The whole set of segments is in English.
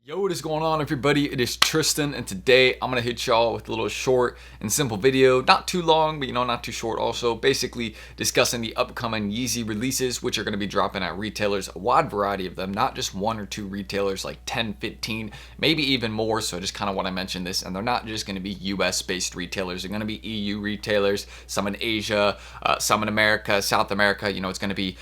Yo, what is going on, everybody? It is Tristan, and today I'm gonna hit y'all with a little short and simple video. Not too long, but not too short also. Basically discussing the upcoming Yeezy releases, which are gonna be dropping at retailers, a wide variety of them, not just one or two retailers, like 10, 15, maybe even more. So I just kind of want to mention this, and they're not just gonna be US based retailers, they're gonna be EU retailers, some in Asia, some in America, South America, it's gonna be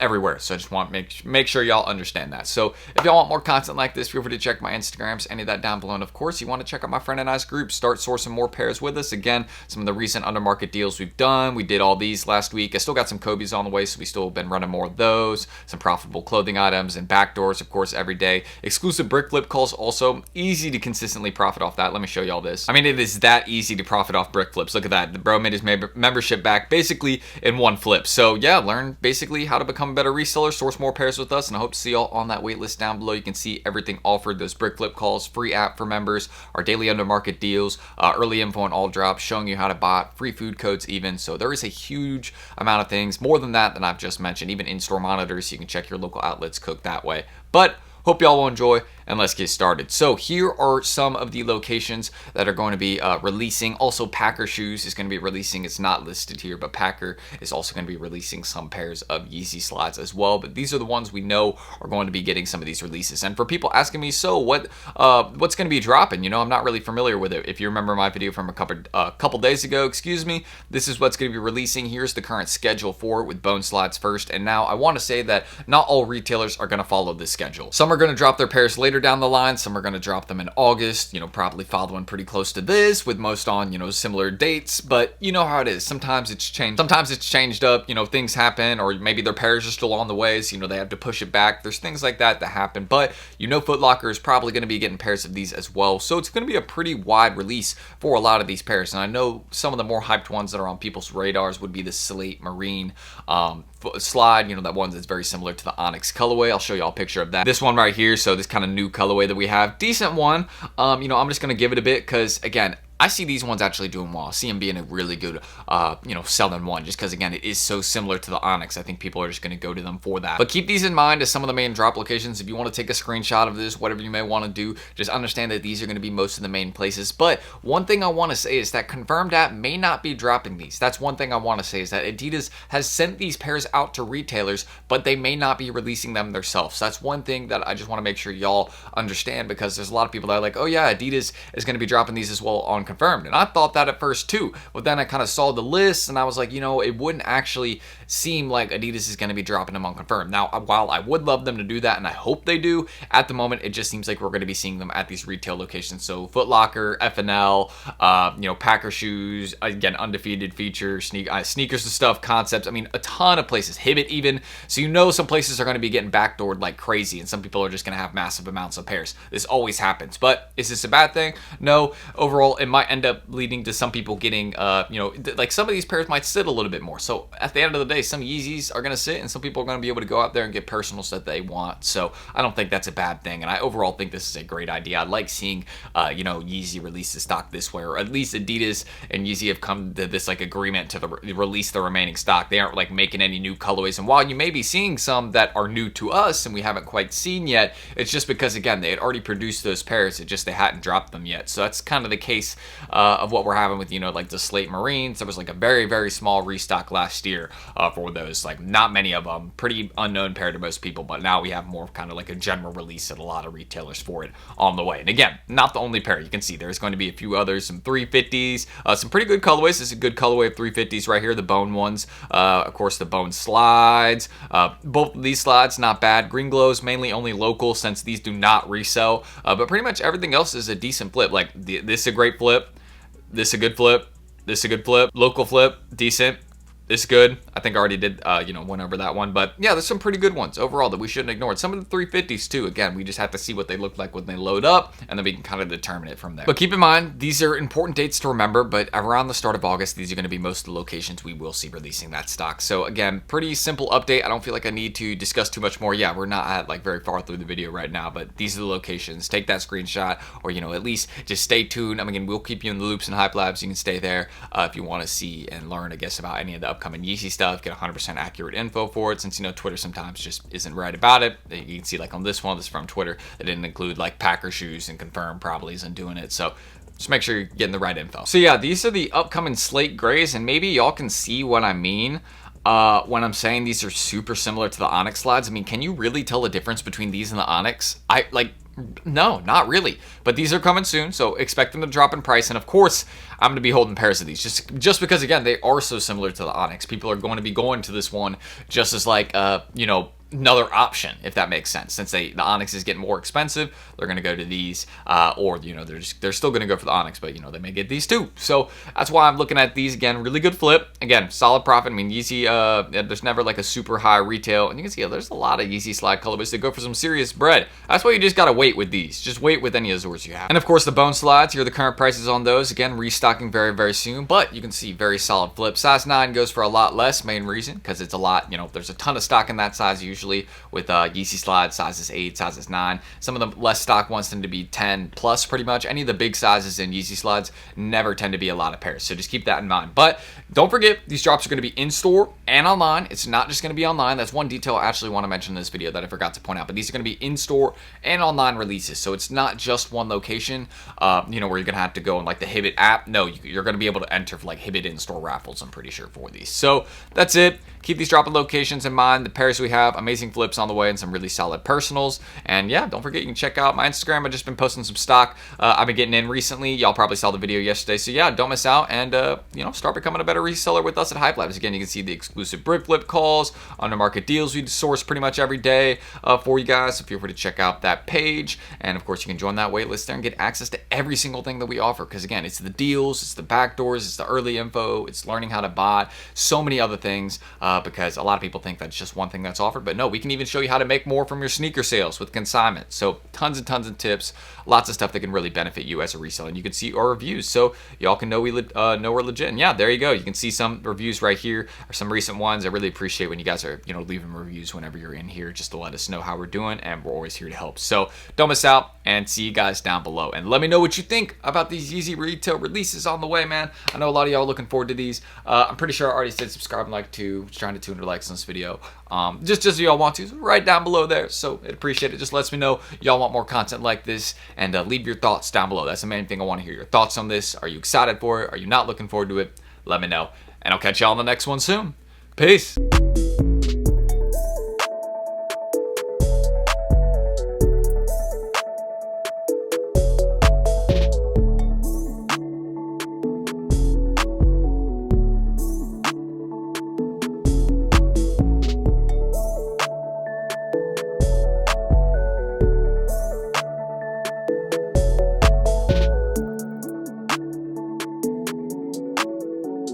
everywhere. So I just want to make sure y'all understand that. So if y'all want more content like this, feel free to check my Instagrams, any of that down below. And of course, you want to check out my friend and I's group, start sourcing more pairs with us. Again, some of the recent under market deals we've done. We did all these last week. I still got some Kobe's on the way, so we still been running more of those. Some profitable clothing items and backdoors, of course, every day. Exclusive brick flip calls, also easy to consistently profit off that. Let me show y'all this. I mean, it is that easy to profit off brick flips. Look at that. The bro made his membership back basically in one flip. So yeah, learn basically how to become a better reseller, source more pairs with us, and I hope to see y'all on that waitlist down below. You can see everything offered, those brick flip calls, free app for members, our daily under market deals, early info on all drops, showing you how to buy, free food codes even. So there is a huge amount of things, more than that than I've just mentioned, even in-store monitors, so you can check your local outlets, cook that way. But hope y'all will enjoy, and let's get started. So here are some of the locations that are going to be releasing. Also, Packer Shoes is going to be releasing. It's not listed here, but Packer is also going to be releasing some pairs of Yeezy slides as well. But these are the ones we know are going to be getting some of these releases. And for people asking me, so what's going to be dropping? I'm not really familiar with it. If you remember my video from a couple days ago, this is what's going to be releasing. Here's the current schedule for it, with Bone slides first. And now I want to say that not all retailers are going to follow this schedule. Some are going to drop their pairs later down the line, some are going to drop them in August, probably following pretty close to this, with most on similar dates. But you know how it is, sometimes it's changed up, things happen, or maybe their pairs are still on the way, so they have to push it back. There's things like that happen, but Foot Locker is probably going to be getting pairs of these as well, so it's going to be a pretty wide release for a lot of these pairs. And I know some of the more hyped ones that are on people's radars would be the Slate Marine slide, that one that's very similar to the Onyx colorway. I'll show y'all a picture of that. This one right here, so this kind of new colorway that we have, decent one. I'm just gonna give it a bit, because again, I see these ones actually doing well. I see them being a really good, selling one, just because, again, it is so similar to the Onyx. I think people are just going to go to them for that. But keep these in mind as some of the main drop locations. If you want to take a screenshot of this, whatever you may want to do, just understand that these are going to be most of the main places. But one thing I want to say is that Confirmed app may not be dropping these. That's one thing I want to say, is that Adidas has sent these pairs out to retailers, but they may not be releasing them themselves. So that's one thing that I just want to make sure y'all understand, because there's a lot of people that are like, oh yeah, Adidas is going to be dropping these as well on Confirmed. And I thought that at first too, but then I kind of saw the list and I was like, it wouldn't actually seem like Adidas is going to be dropping them on Confirmed. Now, while I would love them to do that, and I hope they do, at the moment it just seems like we're going to be seeing them at these retail locations. So Foot Locker, FNL, Packer Shoes, again, Undefeated feature, sneakers and stuff, Concepts. I mean, a ton of places, Hibbett even. So some places are going to be getting backdoored like crazy, and some people are just going to have massive amounts of pairs. This always happens, but is this a bad thing? No. Overall, it might end up leading to some people getting, like some of these pairs might sit a little bit more. So at the end of the day, some Yeezys are going to sit, and some people are going to be able to go out there and get personals that they want. So I don't think that's a bad thing, and I overall think this is a great idea. I like seeing, Yeezy release the stock this way, or at least Adidas and Yeezy have come to this agreement to release the remaining stock. They aren't making any new colorways, and while you may be seeing some that are new to us and we haven't quite seen yet, it's just because, again, they had already produced those pairs. It just they hadn't dropped them yet. So that's kind of the case of what we're having with the Slate Marines. There was a very, very small restock last year for those, not many of them, pretty unknown pair to most people, but now we have more kind of a general release at a lot of retailers for it on the way. And again, not the only pair. You can see there's going to be a few others, some 350s, some pretty good colorways. This is a good colorway of 350s right here, the Bone ones, of course the Bone slides, both of these slides not bad. Green Glows mainly only local, since these do not resell, but pretty much everything else is a decent flip. This is a great flip, this is a good flip, this is a good flip, local flip, decent, this is good. I think I already did, went over that one. But yeah, there's some pretty good ones overall that we shouldn't ignore. Some of the 350s too. Again, we just have to see what they look like when they load up, and then we can kind of determine it from there. But keep in mind, these are important dates to remember, but around the start of August, these are going to be most of the locations we will see releasing that stock. So again, pretty simple update. I don't feel like I need to discuss too much more. Yeah, we're not at very far through the video right now, but these are the locations. Take that screenshot, or at least just stay tuned. We'll keep you in the loops and HYPELABS. You can stay there if you want to see and learn, I guess, about any of the upcoming Yeezy stuff. stuff, get 100% accurate info for it, since, you know, Twitter sometimes just isn't right about it. You can see like on this one, this is from Twitter, they didn't include like Packer shoes and confirm probably isn't doing it. So just make sure you're getting the right info. So yeah, these are the upcoming slate grays, and maybe y'all can see what I mean when I'm saying these are super similar to the Onyx slides. I mean, can you really tell the difference between these and the Onyx? No, not really. But these are coming soon, so expect them to drop in price. And of course, I'm going to be holding pairs of these just because, again, they are so similar to the Onyx. People are going to be going to this one just as like, you know, another option, if that makes sense. Since the Onyx is getting more expensive, they're going to go to these, or, you know, they're still going to go for the Onyx, but, you know, they may get these too. So that's why I'm looking at these. Again, really good flip. Again, solid profit. I mean, Yeezy, there's never like a super high retail, and you can see there's a lot of Yeezy slide colorways that go for some serious bread. That's why you just got to wait with these. Just wait with any Azores you have. And of course, the bone slides, here are the current prices on those. Again, restocking very, very soon, but you can see very solid flip. Size 9 goes for a lot less, main reason, because it's a lot, you know, there's a ton of stock in that size usually with Yeezy slides, sizes 8, sizes 9. Some of the less stock ones tend to be 10 plus pretty much. Any of the big sizes in Yeezy slides never tend to be a lot of pairs, so just keep that in mind. But don't forget, these drops are going to be in store and online. It's not just going to be online. That's one detail I actually want to mention in this video that I forgot to point out, but these are going to be in store and online releases, so it's not just one location, you know, where you're going to have to go in like the Hibbett app. No, you're going to be able to enter for like Hibbett in-store raffles, I'm pretty sure, for these. So that's it. Keep these dropping locations in mind. The pairs we have, amazing flips on the way and some really solid personals. And yeah, don't forget, you can check out my Instagram. I've just been posting some stock I've been getting in recently. Y'all probably saw the video yesterday. So yeah, don't miss out, and you know, start becoming a better reseller with us at HYPELABS. Again, you can see the exclusive brick flip calls, under market deals we source pretty much every day for you guys. So feel free to check out that page. And of course, you can join that wait list there and get access to every single thing that we offer. Because again, it's the deals, it's the backdoors, it's the early info, it's learning how to buy, so many other things. Because a lot of people think that's just one thing that's offered, but no, we can even show you how to make more from your sneaker sales with consignment. So tons and tons of tips, lots of stuff that can really benefit you as a reseller. And you can see our reviews, so y'all can know know we're legit. And yeah, there you go. You can see some reviews right here, or some recent ones. I really appreciate when you guys are, you know, leaving reviews whenever you're in here, just to let us know how we're doing, and we're always here to help. So don't miss out, and see you guys down below. And let me know what you think about these Yeezy retail releases on the way, man. I know a lot of y'all looking forward to these. I'm pretty sure I already said subscribe and like too. Just trying to 200 likes on this video. Just if y'all want to, right down below there. So I'd appreciate it. Just lets me know y'all want more content like this, and leave your thoughts down below. That's the main thing I want to hear. Your thoughts on this. Are you excited for it? Are you not looking forward to it? Let me know, and I'll catch y'all on the next one soon. Peace.